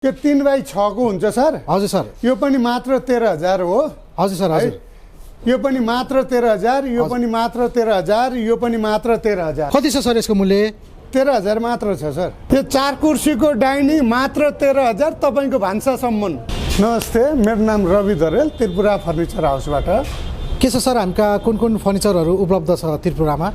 यो 3x6 को हुन्छ सर? हजुर सर। यो पनि मात्र 13,000 हो। हजुर सर हजुर। यो पनि मात्र 13,000, यो पनि मात्र 13,000, यो पनि मात्र 13,000। कति छ सर यसको मूल्य? 13,000 मात्र छ सर। यो 4 कुर्सीको डाइनिङ मात्र 13,000 तपाईको भान्सासम्म। नमस्ते, मेरो नाम रवि दरेल, त्रिपुरा फर्निचर हाउसबाट। के छ सर हामीका कुन फर्निचरहरू उपलब्ध छ त्रिपुरामा?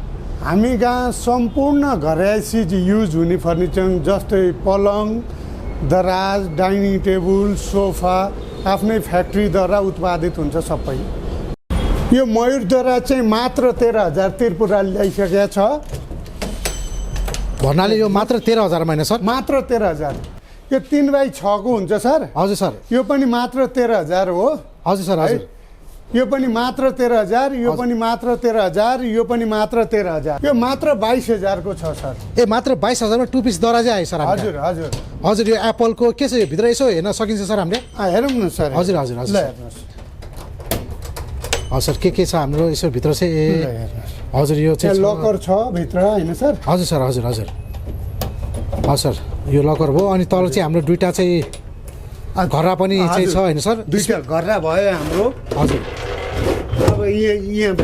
हामी कहाँ सम्पूर्ण घरयासी युज हुने फर्निचर जस्तै पलङ, दराज, डाइनिङ टेबल, सोफा आफ्नै फ्याक्ट्रीद्वारा उत्पादित हुन्छ सबै। यो मयूरद्वारा चाहिँ मात्र 13,000 त्रिपुरा ल्याइसकेको छ। भन्नाले यो मात्र 13,000 मा हैन सर? मात्र 13,000। यो 3x6 को हुन्छ सर? हजुर सर। यो पनि मात्र 13,000 हो। हजुर सर हजुर। यो पनि मात्र 13,000, यो पनि मात्र 13,000, यो पनि मात्र 13,000। यो मात्र 22,000 को छ सर। ए मात्र 22,000 मा 2 पिस दराजै आयो सर? हजुर हजुर हजुर। यो एप्पलको के छ यो भित्र यसो हेर्न सकिन्छ सर हामीले? हेरौँ न सर। हजुर हजुर हजुर। ल हेर्नुहोस्। हजुर के छ हाम्रो यसो भित्र चाहिँ? हजुर यो चाहिँ लकर छ भित्र हैन सर? हजुर सर हजुर हजुर। हजुर यो लकर भयो अनि तल चाहिँ हाम्रो दुईटा चाहिँ घर्रा पनि चाहिँ छ हैन सर? दुईटा घर्रा भयो हाम्रो। हजुर। अब यहाँ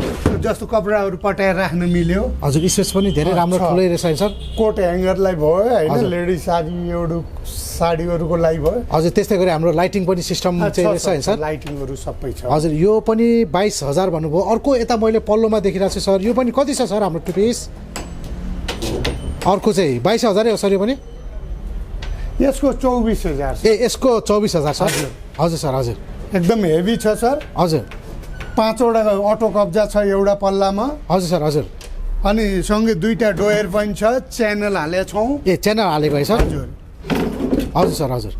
जस्तो कपडाहरू पटाएर राख्न मिल्यो। हजुर स्पेस पनि धेरै राम्रो ठुलै रहेछ सर। कोट ह्याङ्गरलाई भयो हैन, लेडिज साडीहरूको लागि भयो। हजुर त्यस्तै गरी हाम्रो लाइटिङ पनि सिस्टम चाहिँ रहेछ हैन सर? लाइटिङहरू सबै छ। हजुर यो पनि 22,000 भन्नुभयो। अर्को यता मैले पल्लोमा देखिरहेको छु सर, यो पनि कति छ सर हाम्रो 2 पिस? अर्को चाहिँ 22,000 हो सर यो पनि? यसको 24,000। ए यसको 24,000 सर? हजुर सर हजुर। एकदम हेभी छ सर। हजुर। 5वटा अटो कब्जा छ एउटा पल्लामा। हजुर सर हजुर। अनि सँगै दुईटा डोयर पनि छ, च्यानल हालेको छौँ। ए च्यानल हालेको है सर? हजुर हजुर सर हजुर।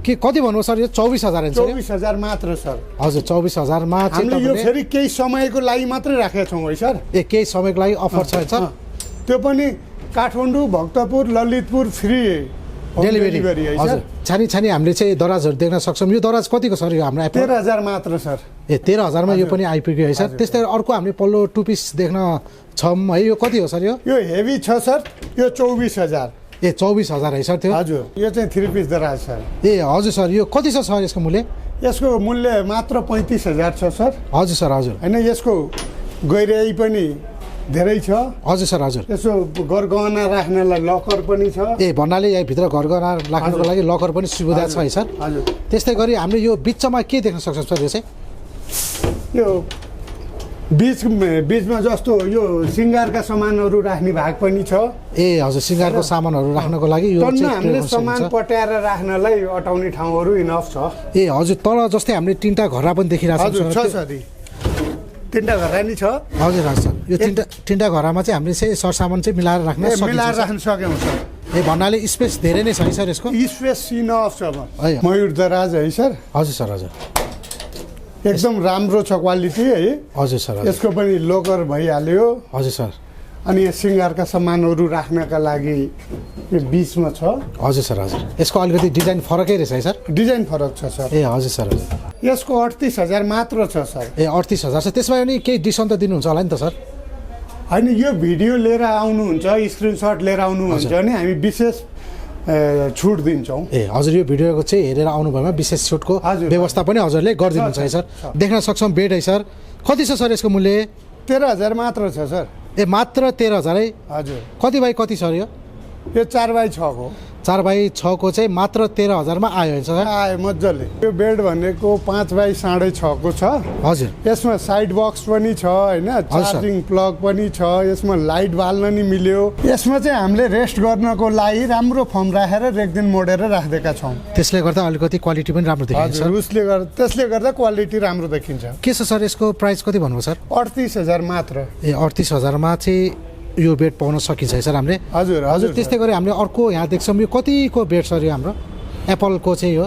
के कति भन्नु सर यो? 24,000 हुन्छ? 24,000 मात्र सर। हजुर 24,000 मा चाहिँ हामीले यो फेरि केही समयको लागि मात्रै राखेका छौँ है सर। ए केही समयको लागि अफर छ सर? त्यो पनि काठमाडौँ, भक्तपुर, ललितपुर फ्री डेलिभरी है सर। छानी हामीले चाहिँ दराजहरू देख्न सक्छौँ। यो दराज कतिको सर यो हाम्रो? 13,000 मात्र सर। ए 13,000 मा यो पनि आइपुग्यो है सर? त्यस्तै अर्को हामीले पल्लो 2 पिस देख्न छौँ है, यो कति हो सर यो? यो हेभी छ सर, यो 24,000। ए 24,000 है सर त्यो? हजुर। यो चाहिँ 3 पिस दराज सर। ए हजुर सर। यो कति छ सर यसको मूल्य? यसको मूल्य मात्र 35,000 छ सर। हजुर सर हजुर। हैन यसको गहिराई पनि धेरै छ। हजुर सर हजुर। यसो गरगहना राख्नलाई लकर पनि छ। ए भन्नाले यहाँ भित्र घरगहना राख्नको लागि लकर पनि सुविधा छ है सर? हजुर। त्यस्तै गरी हामीले यो बिचमा के देख्न सक्छौँ सर यो चाहिँ? यो बिचमा जस्तो यो सिँगारका सामानहरू राख्ने भाग पनि छ। ए हजुर। सिँगारको सामानहरू राख्नको लागि यो चाहिँ हामीले सामान पट्याएर राख्नलाई अटाउने ठाउँहरू इनफ छ। ए हजुर। तल जस्तै हामीले 3टा घररा पनि देखिरहेको छौँ। छ सर। 3टा घररा नि छ। हजुर हजुर। यो 3टा घरमा चाहिँ हामीले चाहिँ सरसामान चाहिँ मिलाएर राख्न सक्यौँ सर। ए भन्नाले स्पेस धेरै नै छ है सर यसको? स्पेस इनफ छ। मयूर दराज है सर? हजुर सर हजुर। एकदम राम्रो छ क्वालिटी है। हजुर सर। यसको पनि लोकर भइहाल्यो। हजुर सर। अनि यो सिँगारका सामानहरू राख्नका लागि यो बिचमा छ। हजुर सर हजुर। यसको अलिकति डिजाइन फरकै रहेछ है सर? डिजाइन फरक छ सर। ए हजुर सर हजुर। यसको 38,000 मात्र छ सर। ए 38,000 छ। त्यसमा पनि केही डिस्काउन्ट त दिनुहुन्छ होला नि त सर? होइन यो भिडियो लिएर आउनुहुन्छ, स्क्रिनसट लिएर आउनुहुन्छ भने हामी विशेष छुट दिन्छौँ। ए हजुर। यो भिडियोको चाहिँ हेरेर आउनु भएमा विशेष छुटको व्यवस्था पनि हजुरले गरिदिनुहुन्छ है सर? देख्न सक्छौँ बेड है सर। कति छ सर यसको मूल्य? 13,000 मात्र छ सर। ए मात्र 13,000 है? हजुर। कति बाई कति सर यो? यो 4x6 को। 4x6 को चाहिँ मात्र 13,000 मा आयो सर? आयो मजाले। यो बेड भनेको 5x6.5 को छ। हजुर। यसमा साइड बक्स पनि छ हैन, चार्जिङ प्लग पनि छ, यसमा लाइट बाल्न नि मिल्यो। यसमा चाहिँ हामीले रेस्ट गर्नको लागि राम्रो फर्म राखेर रेक्दिन मोडेर राख्देका छौँ। त्यसले गर्दा अलिकति क्वालिटी पनि राम्रो देखिन्छ। हजुर। त्यसले गर्दा क्वालिटी राम्रो देखिन्छ। के छ सर यसको प्राइस कति भन्नुभयो सर? 38,000 मात्र। ए 38,000 मा चाहिँ यो बेड पाउन सकिन्छ है सर हामीले? हजुर हजुर। त्यस्तै गरी हामीले अर्को यहाँ देख्छौँ यो कतिको बेड सर यो हाम्रो एप्पलको चाहिँ यो?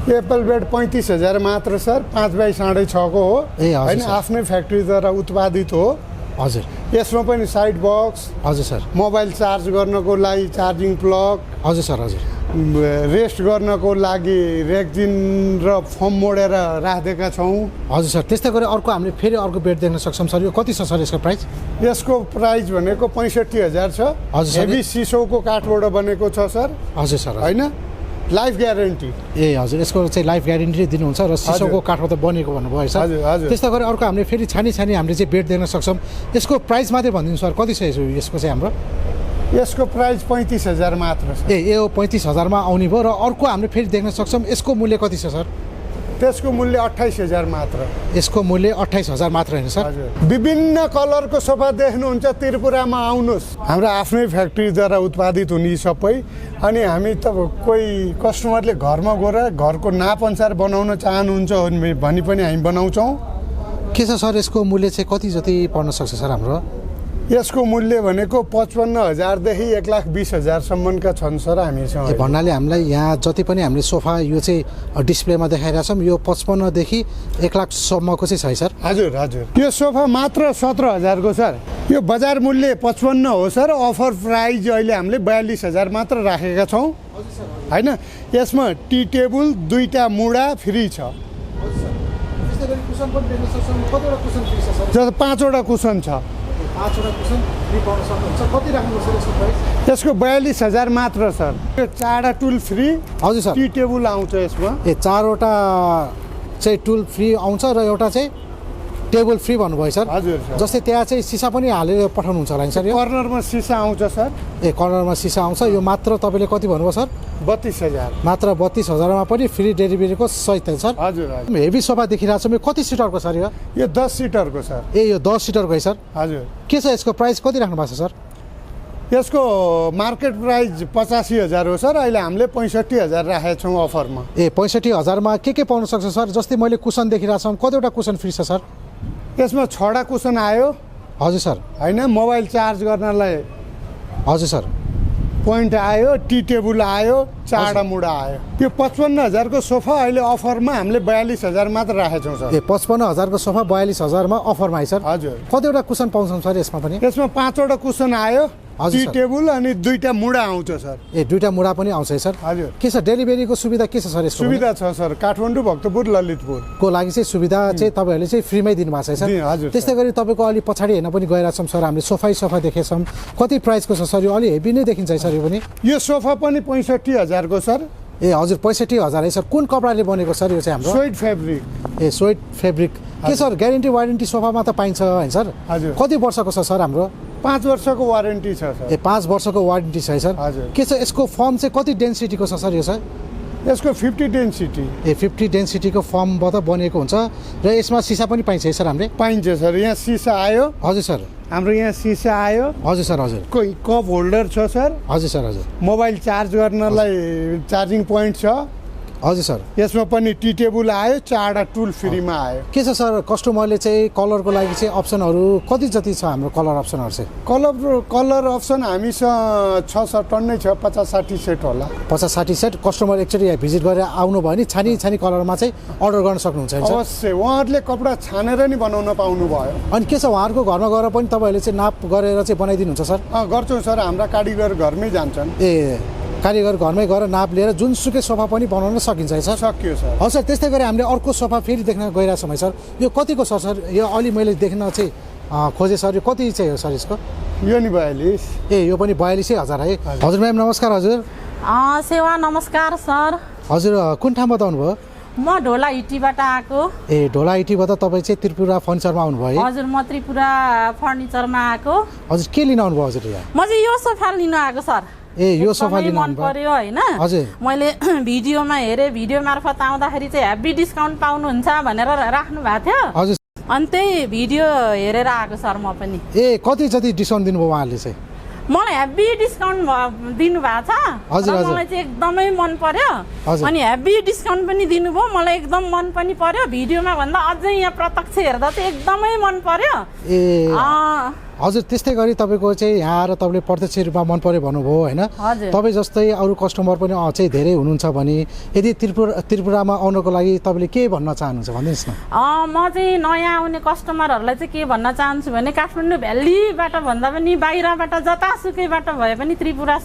एप्पल बेड 35,000 मात्र सर। 5x6.5 को हो। ए होइन, आफ्नै फ्याक्ट्रीद्वारा उत्पादित हो। हजुर। यसमा पनि साइड बक्स। हजुर सर। मोबाइल चार्ज गर्नको लागि चार्जिङ प्लग। हजुर सर हजुर। रेस्ट गर्नको लागि रेक्जिन र फर्म मोडेर राखेका छौँ। हजुर सर। त्यस्तै गरी अर्को हामीले फेरि अर्को बेड देख्न सक्छौँ सर। यो कति छ सर यसको प्राइस? यसको प्राइस भनेको 65,000 छ। हजुर सर। हेभी सिसोको काठबाट बनेको छ सर। हजुर सर। होइन लाइफ ग्यारेन्टी। ए हजुर, यसको चाहिँ लाइफ ग्यारेन्टी दिनुहुन्छ र सिसोको काठमा त बनेको भन्नुभयो है सर। हजुर हजुर। त्यस्तो गरी अर्को हामीले फेरि छानी हामीले चाहिँ बेड देख्न सक्छौँ। यसको प्राइस मात्रै भनिदिनु सर, कति छ यसको चाहिँ हाम्रो? यसको प्राइस 35,000 मात्र छ। यो 35,000 मा आउने भयो। र अर्को हामीले फेरि देख्न सक्छौँ, यसको मूल्य कति छ सर? त्यसको मूल्य 28,000 मात्र। यसको मूल्य 28,000 मात्र होइन सर? हजुर। विभिन्न कलरको सोफा देख्नुहुन्छ त्रिपुरामा आउनुहोस्। हाम्रो आफ्नै फ्याक्ट्रीद्वारा उत्पादित हुने सबै। अनि हामी त कोही कस्टमरले घरमा गएर घरको नापअनुसार बनाउन चाहनुहुन्छ भने पनि हामी बनाउँछौँ। के छ सर यसको मूल्य चाहिँ कति जति पर्न सक्छ सर हाम्रो? यसको मूल्य भनेको 55,000 देखि 1,20,000 सम्मका छन् सर हामीसँग। भन्नाले हामीलाई यहाँ जति पनि हामीले सोफा यो चाहिँ डिस्प्लेमा देखाइरहेको छौँ, यो 55 देखि 1 लाख सम्मको चाहिँ छ है सर? हजुर हजुर। यो सोफा मात्र 17,000 को सर। यो बजार मूल्य 55 हो सर। अफर प्राइस अहिले हामीले 42,000 मात्र राखेका छौँ होइन। यसमा टी टेबल 2टा मुढा फ्री छ। जस्तो 5वटा कुसन छ। यसको 42,000 मात्र सर। यो 4वटा टुल फ्री। हजुर सर। टी टेबल आउँछ यसमा। 4वटा चाहिँ टुल फ्री आउँछ र एउटा चाहिँ टेबल फ्री भन्नुभयो सर। हजुर सर। जस्तै त्यहाँ चाहिँ सिसा पनि हालेर पठाउनुहुन्छ होला नि सर? कर्नरमा सिसा आउँछ सर। कर्नरमा सिसा आउँछ। यो मात्र तपाईँले कति भन्नुभयो सर? 32,000 मात्र। 32,000 मा पनि फ्री डेलिभरीको सहित सर? हजुर हजुर। हेभी सोफा देखिरहेको छ। यो कति सिटरको सर? यो 10 सिटरको सर। यो 10 सिटरको है सर? हजुर। के छ यसको प्राइस कति राख्नु भएको छ सर? यसको मार्केट प्राइस 85,000 हो सर। अहिले हामीले 65,000 राखेका छौँ अफरमा। 65,000 मा के पाउन सक्छ सर? जस्तै मैले कुसन देखिरहेको छु, कतिवटा कुसन फ्री छ सर? यसमा 6वटा कुसन आयो। हजुर सर। होइन, मोबाइल चार्ज गर्नलाई हजुर सर पोइन्ट आयो। टी टेबल आयो। 4वटा मुढा आयो। यो 55,000 को सोफा अहिले अफरमा हामीले 42,000 मात्र राखेका छौँ सर। 55,000 को सोफा 42,000 मा अफरमा है सर? हजुर। कतिवटा कुसन पाउँछौँ सर यसमा पनि? यसमा 5वटा कुसन आयो। T sir. टेबल अनि 2टा मुढा आउँछ सर। 2टा मुढा पनि आउँछ है सर? हजुर। के छ डेलिभरीको सुविधा के छ सर यसको? सुविधा छ सर। काठमाडौँ, भक्तपुर, ललितपुर को लागि चाहिँ सुविधा चाहिँ तपाईँहरूले चाहिँ फ्रीमै दिनुभएको छ है सर? हजुर। त्यस्तै गरी तपाईँको अलि पछाडि हेर्न पनि गइरहेको छौँ सर हामीले। सोफा देखेछौँ। कति प्राइसको छ सर यो? अलि हेभी नै देखिन्छ है सर यो पनि? यो सोफा पनि 65,000 को सर। हजुर 65,000 है सर। कुन कपडाले बनेको सर यो चाहिँ हाम्रो? Sweat fabric. Sweat fabric. के सर ग्यारेन्टी वारेन्टी सोफामा त पाइन्छ होइन सर? हजुर। कति वर्षको छ सर हाम्रो? 5 वर्षको वारेन्टी छ सर। 5 वर्षको वारेन्टी छ है सर? हजुर। के छ यसको फर्म चाहिँ कति डेन्सिटीको छ सर यो सर? यसको 50 डेन्सिटी। 50 डेन्सिटीको फर्मबाट बनिएको हुन्छ र यसमा सिसा पनि पाइन्छ है सर हामीले? पाइन्छ सर। यहाँ सिसा आयो। हजुर सर। हाम्रो यहाँ सिसा आयो। हजुर सर। हजुर। कोही कप होल्डर छ सर। हजुर सर। हजुर। मोबाइल चार्ज गर्नलाई चार्जिङ पोइन्ट छ। हजुर सर। यसमा पनि टी टेबल आयो। 4वटा टुल फ्रीमा आयो। के छ सर कस्टमरले चाहिँ कलरको लागि चाहिँ अप्सनहरू कति जति छ हाम्रो कलर अप्सनहरू चाहिँ? कलर अप्सन हामीसँग 6 टन्नै छ। 50-60 सेट होला। 50-60 सेट। कस्टमर एकचोटि यहाँ भिजिट गरेर आउनुभयो भने छानी कलरमा चाहिँ अर्डर गर्न सक्नुहुन्छ है सर? अवश्य। उहाँहरूले कपडा छानेर नि बनाउन पाउनुभयो। अनि के छ उहाँहरूको घरमा गएर पनि तपाईँहरूले चाहिँ नाप गरेर चाहिँ बनाइदिनुहुन्छ सर? गर्छौँ सर। हाम्रा कारिगर घरमै जान्छन्। कारिगर घरमै गएर नाप लिएर जुनसुकै सोफा पनि बनाउन सकिन्छ है सर? सक्यो सर। हजुर सर। त्यस्तै गरी हामीले अर्को सोफा फेरि देख्न गइरहेको छौँ है सर। यो कतिको छ सर? यो अलि मैले देख्न चाहिँ खोजेँ सर। यो कति चाहिँ हो सर यसको? यो नि 42। यो पनि 42,000 है? हजुर म्याम नमस्कार। हजुर सेवा नमस्कार सर। हजुर कुन ठाउँबाट आउनुभयो? म ढोला हिटीबाट आएको। ढोला हिटीबाट तपाईँ चाहिँ त्रिपुरा फर्निचरमा आउनुभयो है? हजुर म त्रिपुरा फर्निचरमा आएको। हजुर के लिन आउनुभयो हजुर यहाँ? म चाहिँ यो सोफा लिन आएको सर। यो सोफा लिन मन पर्यो होइन? हजुर। मैले भिडियोमा हेरेँ। भिडियो मार्फत आउँदाखेरि चाहिँ हेभी डिस्काउन्ट पाउनुहुन्छ भनेर राख्नु भएको थियो। हजुर। अनि त्यही भिडियो हेरेर आएको सर म पनि। कति जति डिस्काउन्ट दिनुभयो उहाँहरूले चाहिँ? मलाई हेभी डिस्काउन्ट दिनुभएको छ। हजुर। मलाई चाहिँ एकदमै मन पर्यो। अनि हेभी डिस्काउन्ट पनि दिनुभयो। मलाई एकदम मन पनि पर्यो। भिडियोमा भन्दा अझै यहाँ प्रत्यक्ष हेर्दा चाहिँ एकदमै मन पर्यो। हजुर। त्यस्तै गरी तपाईँको चाहिँ यहाँ आएर तपाईँले प्रत्यक्ष रूपमा मन पर्यो भन्नुभयो होइन? तपाईँ जस्तै अरू कस्टमर पनि चाहिँ धेरै हुनुहुन्छ भने यदि त्रिपुरामा आउनको लागि तपाईँले के भन्न चाहनुहुन्छ भनिदिनुहोस् न? म चाहिँ नयाँ आउने कस्टमरहरूलाई चाहिँ के भन्न चाहन्छु भने काठमाडौँ भ्यालीबाट भन्दा पनि बाहिरबाट जतासुकैबाट भए पनि त्रिपुरा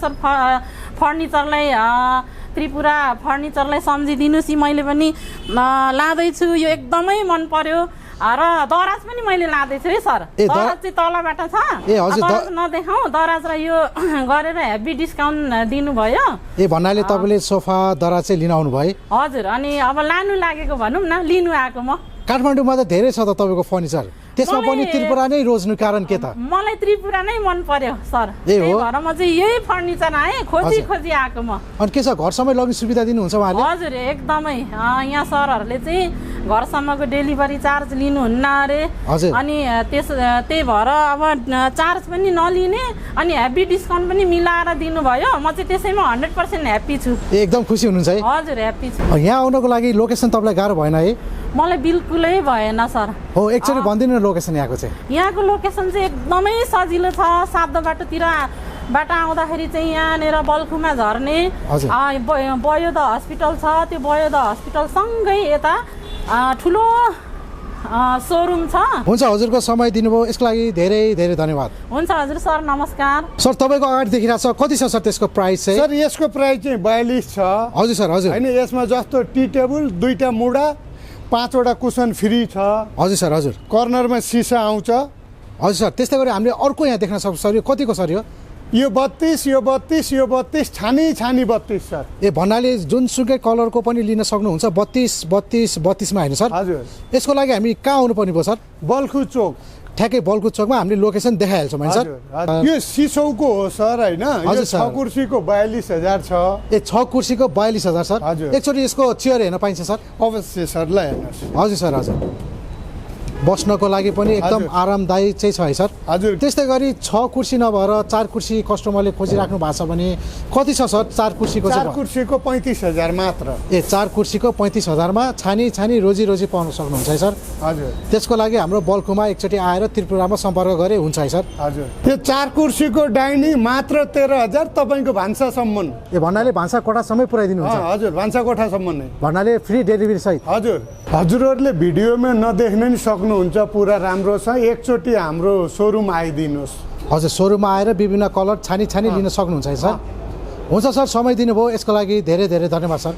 फर्निचरलाई सम्झिदिनुहोस्। मैले पनि लाँदैछु। यो एकदमै मन पर्यो। र दराज पनि मैले लाँदैछु है सर। दराज चाहिँ तलबाट छ। ए हजुर दराज नदेखाउँ, दराज र यो गरेर हेभी डिस्काउन्ट दिनुभयो। ए भन्नाले तपाईँले सोफा दराज चाहिँ लिन आउनु भयो? हजुर, अनि अब लानु लागेको भनौँ न, लिनु आएको म। काठमाडौँमा त धेरै छ त तपाईँको फर्निचर, त्यसमा पनि त्रिपुरा नै रोज्नु कारण के त? मलाई त्रिपुरा नै मन पर्यो सर, त्यही भएर म चाहिँ यही फर्निचर आएँ, खोजी आएको म। अनि के छ, घरसम्मै लग्ने सुविधा दिनुहुन्छ उहाँले? हजुर एकदमै, यहाँ सरहरूले चाहिँ घरसम्मको डेलिभरी चार्ज लिनुहुन्न अरे। अनि त्यही भएर अब चार्ज पनि नलिने अनि हेभी डिस्काउन्ट पनि मिलाएर दिनुभयो। म चाहिँ त्यसैमा 100% ह्याप्पी छु। एकदम खुसी हुनुहुन्छ है? हजुर ह्याप्पी छु। यहाँ आउनको लागि लोकेसन तपाईँलाई गाह्रो भएन है? मलाई बिल्कुलै भएन सर। हो, एकचोटि भनिदिनु न लोकेसन यहाँको चाहिँ। यहाँको लोकेसन चाहिँ एकदमै सजिलो छ। सातो बाटोतिरबाट आउँदाखेरि चाहिँ यहाँनिर बल्खुमा झर्ने बयोद हस्पिटल छ, त्यो बयोद हस्पिटलसँगै यता ठुलो सोरुम छ। हुन्छ, हजुरको समय दिनुभयो यसको लागि धेरै धेरै धन्यवाद। हुन्छ हजुर सर, नमस्कार। सर तपाईँको अगाडि देखिरहेको छ, कति छ सर त्यसको प्राइस चाहिँ? सर यसको प्राइस चाहिँ 42 छ। हजुर सर, हजुर होइन, यसमा जस्तो टी टेबल, 2टा मुढा, 5वटा कुसन फ्री छ। हजुर सर, हजुर कर्नरमा सिसा आउँछ। हजुर सर, त्यस्तै गरी हामीले अर्को यहाँ देख्न सक्छौँ सर, यो कतिको सर? यो 32, यो 32, यो 32, छानी 32 सर। ए भन्नाले जुनसुकै कलरको पनि लिन सक्नुहुन्छ, 32, 32, 32मा होइन सर? हजुर। यसको लागि हामी कहाँ आउनुपर्ने भयो सर? बल्खु चोक, ठ्याक्कै बल्खु चोकमा हामीले लोकेसन देखाइहाल्छौँ होइन सर? यो सिसौको हो सर, होइन? हजुर सर। 6 कुर्सीको 42,000 छ। ए 6 कुर्सीको 42,000 सर? हजुर। एकचोटि यसको चेयर हेर्न पाइन्छ सर? अवश्य सर, ल हेर्नुहोस्। हजुर सर, हजुर बस्नको लागि पनि एकदम आरामदायी चाहिँ छ है सर? हजुर। त्यस्तै गरी 6 कुर्सी नभएर 4 कुर्सी कस्टमरले खोजिराख्नु भएको छ भने कति छ सर 4 कुर्सीको चाहिँ? 4 कुर्सीको 35,000 मात्र। ए 4 कुर्सीको 35,000मा छानी रोजी पाउन सक्नुहुन्छ है सर? हजुर। त्यसको लागि हाम्रो बल्कुमा एकचोटि आएर त्रिपुरामा सम्पर्क गरे हुन्छ है सर? हजुर। त्यो 4 कुर्सीको डाइनिङ मात्र 13,000, तपाईँको भान्सासम्म। ए भन्नाले भान्सा कोठासम्मै पुर्याइदिनु हुन्छ? हजुर, भान्सा कोठासम्म नै। भन्नाले फ्री डेलिभरी सहित? हजुर। हजुरहरूले भिडियोमा नदेख्न नि सक्नुहुन्छ, पुरा राम्रो छ। एकचोटि हाम्रो सोरुम आइदिनुहोस्। हजुर, सोरुममा आएर विभिन्न कलर छानी लिन सक्नुहुन्छ है सर? हुन्छ सर, समय दिनुभयो यसको लागि धेरै धेरै धन्यवाद सर।